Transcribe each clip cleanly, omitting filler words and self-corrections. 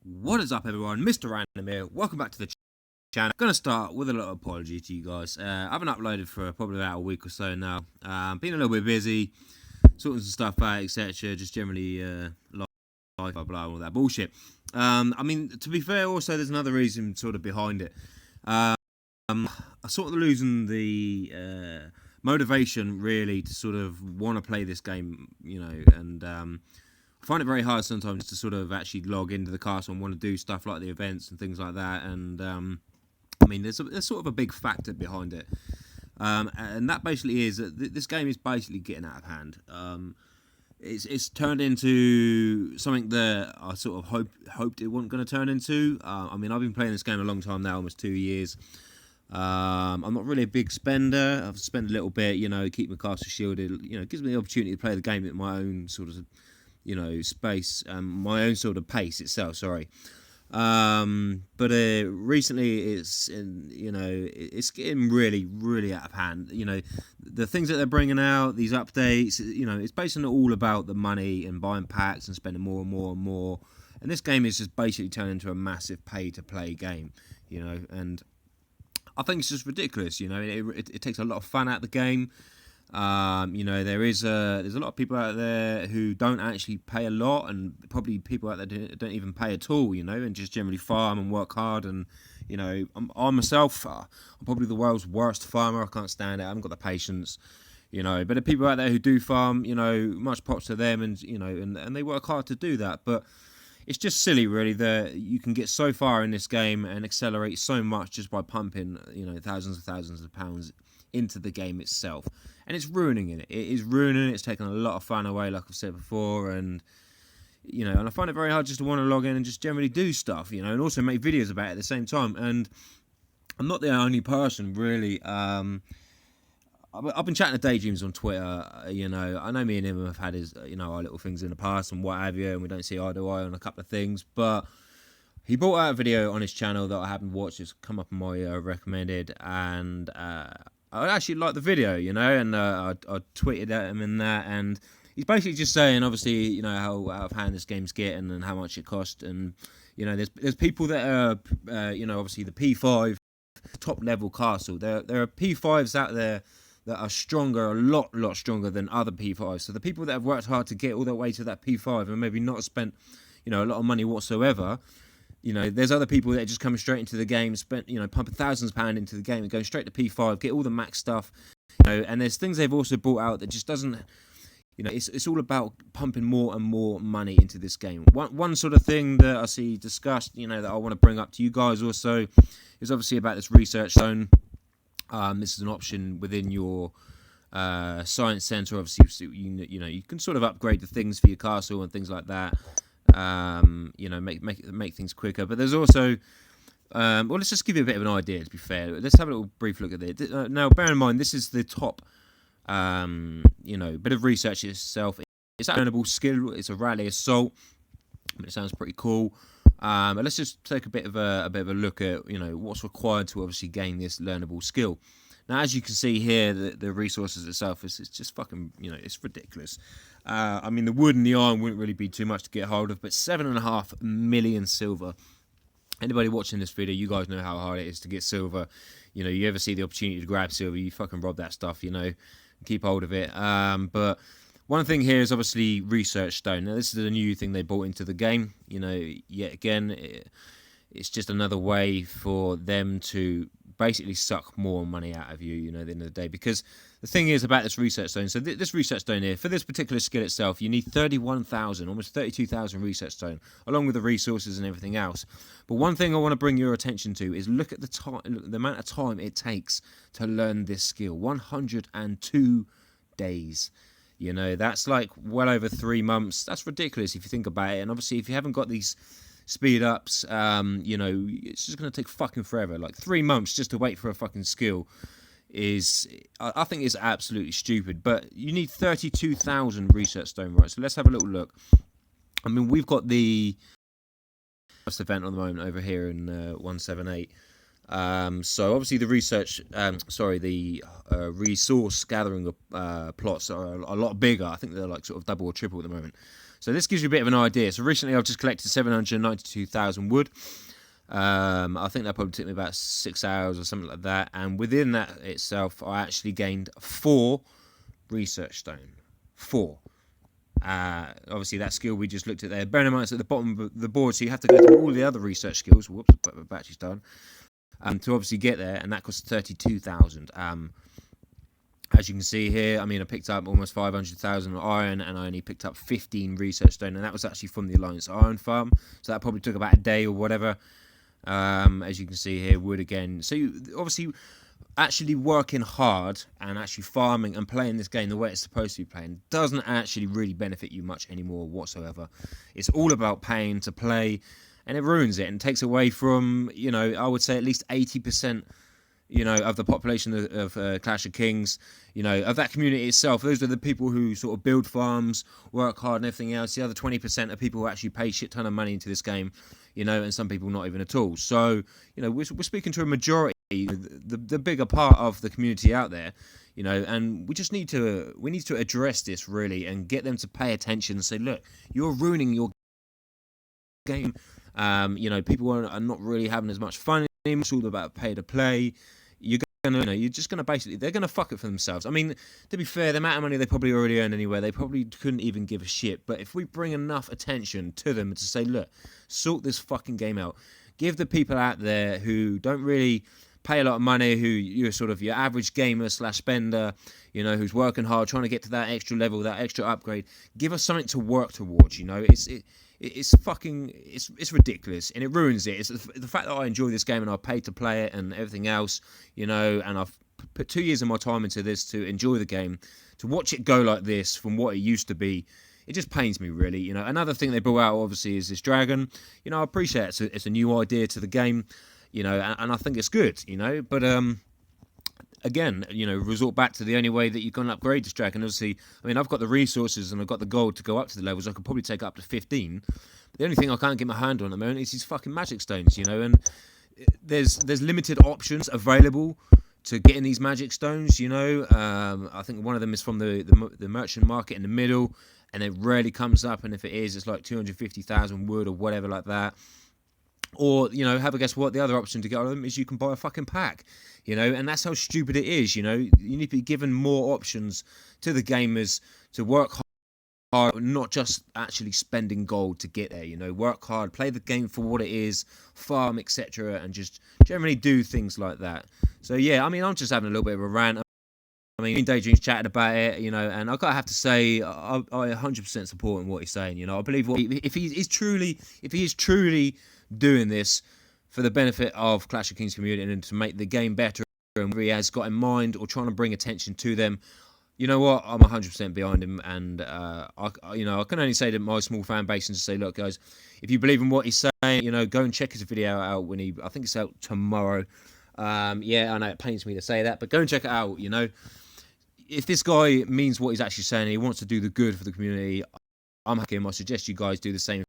What is up, everyone? Mr. Random here. Welcome back to the channel. I'm going to start with a little apology to you guys. I haven't uploaded for probably about a week or so now. Been a little bit busy, sorting some stuff out, etc. Just generally life, blah, blah, all that bullshit. I mean, to be fair, also, there's another reason sort of behind it. I'm sort of losing the motivation, really, to sort of want to play this game, and I find it very hard sometimes to sort of actually log into the castle and want to do stuff like the events and things like that. And I mean, there's sort of a big factor behind it, and that basically is that this game is basically getting out of hand. It's turned into something that I sort of hoped it wasn't going to turn into. I mean, I've been playing this game a long time now, almost 2 years. I'm not really a big spender. I've spent a little bit, keep my castle shielded. It gives me the opportunity to play the game at my own sort of space, my own sort of pace itself. Sorry, but recently it's getting really, really out of hand. The things that they're bringing out, these updates. It's basically all about the money and buying packs and spending more and more and more. And this game is just basically turned into a massive pay-to-play game. And I think it's just ridiculous. It takes a lot of fun out of the game. There's a lot of people out there who don't actually pay a lot, and probably people out there don't even pay at all, and just generally farm and work hard. And I myself, I'm probably the world's worst farmer. I can't stand it. I haven't got the patience, but the people out there who do farm, much props to them, and and they work hard to do that. But it's just silly, really, that you can get so far in this game and accelerate so much just by pumping, thousands of pounds into the game itself, and it's ruining it. It is ruining it. It's taking a lot of fun away, like I've said before, and and I find it very hard just to want to log in and just generally do stuff, and also make videos about it at the same time. And I'm not the only person, really. I've been chatting to Daydreams on Twitter. I know me and him have had our little things in the past and what have you, and we don't see eye to eye on a couple of things, but he brought out a video on his channel that I haven't watched. It's come up on my recommended, and I actually liked the video, and I tweeted at him in that, and he's basically just saying, obviously, how out of hand this game's getting and how much it cost, and there's people that are, obviously the P5 top level castle. There are P5s out there that are stronger, a lot stronger than other P5s. So the people that have worked hard to get all the way to that P5 and maybe not spent, a lot of money whatsoever. There's other people that are just coming straight into the game, pumping thousands of pounds into the game and going straight to P5, get all the max stuff, and there's things they've also brought out that just doesn't, it's all about pumping more and more money into this game. One sort of thing that I see discussed, that I want to bring up to you guys also is obviously about this research zone. This is an option within your science center. Obviously, so you can sort of upgrade the things for your castle and things like that. Make things quicker. But there's also, let's just give you a bit of an idea. To be fair, let's have a little brief look at it. Now, bear in mind, this is the top, bit of research itself. It's a learnable skill. It's a rally assault. It sounds pretty cool. But let's just take a bit of a look at what's required to obviously gain this learnable skill. Now, as you can see here, the resources itself is just fucking it's ridiculous. I mean, the wood and the iron wouldn't really be too much to get hold of, but 7.5 million silver. Anybody watching this video, you guys know how hard it is to get silver. You ever see the opportunity to grab silver, you fucking rob that stuff. Keep hold of it. But one thing here is obviously research stone. Now, this is a new thing they brought into the game. Yet again, it's just another way for them to basically suck more money out of you, at the end of the day. Because the thing is about this research stone, so this research stone here, for this particular skill itself, you need 31,000, almost 32,000 research stone, along with the resources and everything else. But one thing I want to bring your attention to is look at the amount of time it takes to learn this skill. 102 days. That's like well over 3 months. That's ridiculous if you think about it. And obviously, if you haven't got these speed ups, it's just going to take fucking forever. Like 3 months just to wait for a fucking skill I think is absolutely stupid. But you need 32,000 research stone, right? So let's have a little look. I mean, we've got the first event on the moment over here in 178. So obviously the resource gathering plots are a lot bigger. I think they're like sort of double or triple at the moment. So this gives you a bit of an idea. So recently I've just collected 792,000 wood. I think that probably took me about 6 hours or something like that. And within that itself, I actually gained 4 research stone. 4. Obviously that skill we just looked at there. Bear in mind it's at the bottom of the board, so you have to go through all the other research skills. Whoops, battery's done. To obviously get there, and that costs 32,000. As you can see here, I mean, I picked up almost 500,000 iron, and I only picked up 15 research stone, and that was actually from the Alliance Iron Farm. So that probably took about a day or whatever. As you can see here, wood again. So obviously, actually working hard and actually farming and playing this game the way it's supposed to be playing doesn't actually really benefit you much anymore whatsoever. It's all about paying to play, and it ruins it and takes away from, I would say at least 80%, of the population of Clash of Kings, of that community itself. Those are the people who sort of build farms, work hard and everything else. The other 20% are people who actually pay a shit ton of money into this game, and some people not even at all. So, we're speaking to a majority, the bigger part of the community out there, and we need to address this really and get them to pay attention and say, look, you're ruining your game. People are not really having as much fun anymore. It's all about pay to play. You're just gonna basically, they're gonna fuck it for themselves. I mean, to be fair, the amount of money they probably already earn anyway, they probably couldn't even give a shit. But if we bring enough attention to them to say, look, sort this fucking game out, give the people out there who don't really pay a lot of money, who you're sort of your average gamer / spender, who's working hard, trying to get to that extra level, that extra upgrade, give us something to work towards. It's ridiculous, and it ruins it. It's the fact that I enjoy this game and I paid to play it and everything else, and I've put 2 years of my time into this to enjoy the game, to watch it go like this from what it used to be. It just pains me, really. Another thing they brought out, obviously, is this dragon. I appreciate it's a new idea to the game, and I think it's good, but again, resort back to the only way that you can upgrade this dragon. Obviously, I mean, I've got the resources and I've got the gold to go up to the levels. I could probably take up to 15. But the only thing I can't get my hand on at the moment is these fucking magic stones, and there's limited options available to getting these magic stones, I think one of them is from the merchant market in the middle, and it rarely comes up, and if it is, it's like 250,000 wood or whatever like that. Or, have a guess what, the other option to get on them is you can buy a fucking pack, and that's how stupid it is, you need to be given more options to the gamers to work hard, not just actually spending gold to get there, work hard, play the game for what it is, farm, etc., and just generally do things like that. So, yeah, I mean, I'm just having a little bit of a rant. I mean, Daydream's chatted about it, and I gotta have to say, I 100% support what he's saying, I believe if he is truly doing this for the benefit of Clash of Kings community and to make the game better, and whether he has got in mind or trying to bring attention to them, you know what, I'm 100% behind him, and I can only say to my small fan base and just say, look guys, if you believe in what he's saying, go and check his video out when I think it's out tomorrow. Yeah, I know it pains me to say that, but go and check it out. If this guy means what he's actually saying, he wants to do the good for the community, I'm happy. I suggest you guys do the same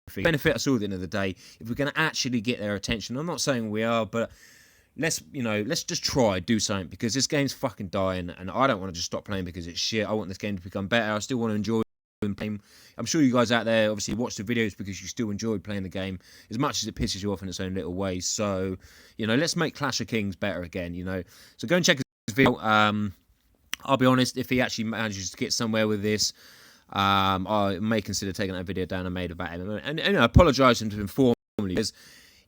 thing. Benefit us all at the end of the day. If we're going to actually get their attention, I'm not saying we are, but let's just try, do something, because this game's fucking dying, and I don't want to just stop playing because it's shit. I want this game to become better. I still want to enjoy playing. I'm sure you guys out there obviously watch the videos because you still enjoy playing the game as much as it pisses you off in its own little ways. So, let's make Clash of Kings better again, So go and check his video. I'll be honest, if he actually manages to get somewhere with this, I may consider taking that video down I made about him. And I apologise to him formally, because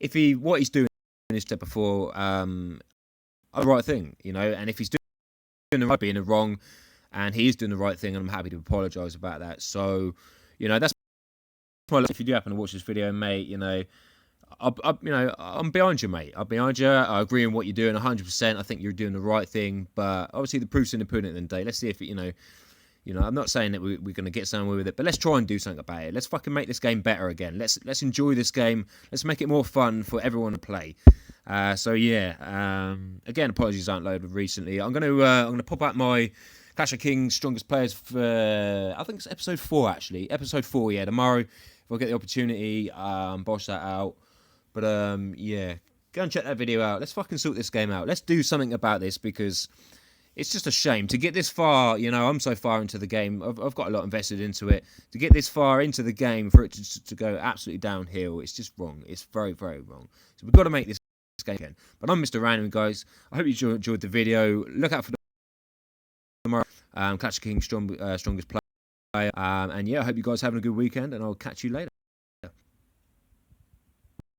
if what he's doing is step before the right thing, and if he's doing the right, being the wrong, and he is doing the right thing, and I'm happy to apologise about that. So, that's my. If you do happen to watch this video, mate, I'm behind you, mate. I'm behind you. I agree on what you're doing 100%. I think you're doing the right thing, but obviously the proof's in the pudding at the end of the day. Let's see if it, I'm not saying that we're going to get somewhere with it, but let's try and do something about it. Let's fucking make this game better again. Let's enjoy this game. Let's make it more fun for everyone to play. So yeah. Again, apologies I haven't loaded recently. I'm gonna pop out my Clash of Kings strongest players for I think it's episode 4 actually. Episode 4, yeah, tomorrow. If I get the opportunity, bosh that out. But yeah, go and check that video out. Let's fucking sort this game out. Let's do something about this, because it's just a shame to get this far. You know, I'm so far into the game. I've got a lot invested into it. To get this far into the game for it to go absolutely downhill, it's just wrong. It's very, very wrong. So we've got to make this game again. But I'm Mr. Random, guys. I hope you enjoyed the video. Look out for tomorrow. Clash of Kings strongest player. And yeah, I hope you guys are having a good weekend, and I'll catch you later.